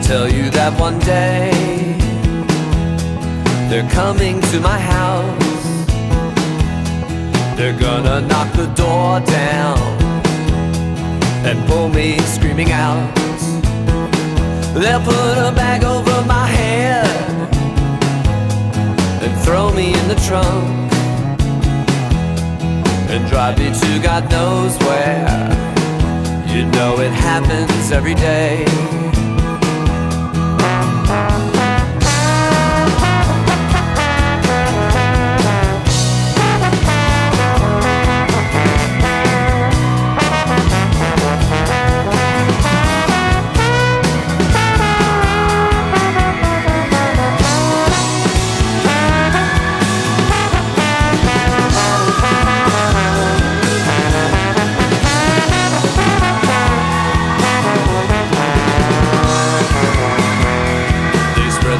tell you that one day they're coming to my house. They're gonna knock the door down and pull me screaming out. They'll put a bag over my head and throw me in the trunk and drive me to God knows where. You know it happens every day.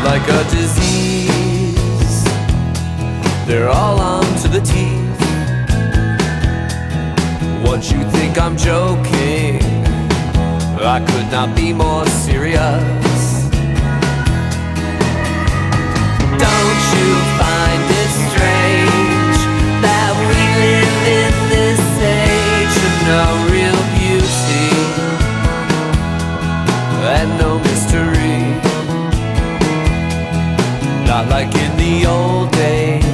Like a disease, they're all on to the teeth. What you think I'm joking? I could not be more serious. Don't you find it strange that we live in this age of no real beauty and no mystery? Not like in the old days,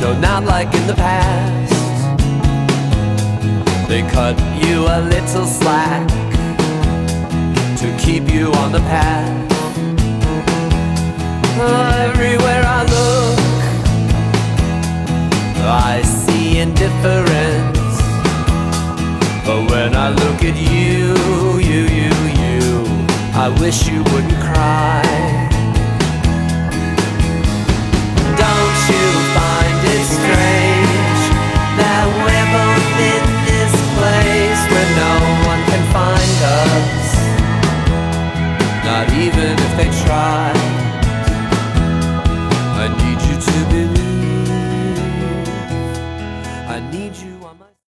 no, not like in the past. They cut you a little slack to keep you on the path. Everywhere I look, I see indifference. But when I look at you, I wish you wouldn't cry. Don't you find it strange that we're both in this place where no one can find us, not even if they try?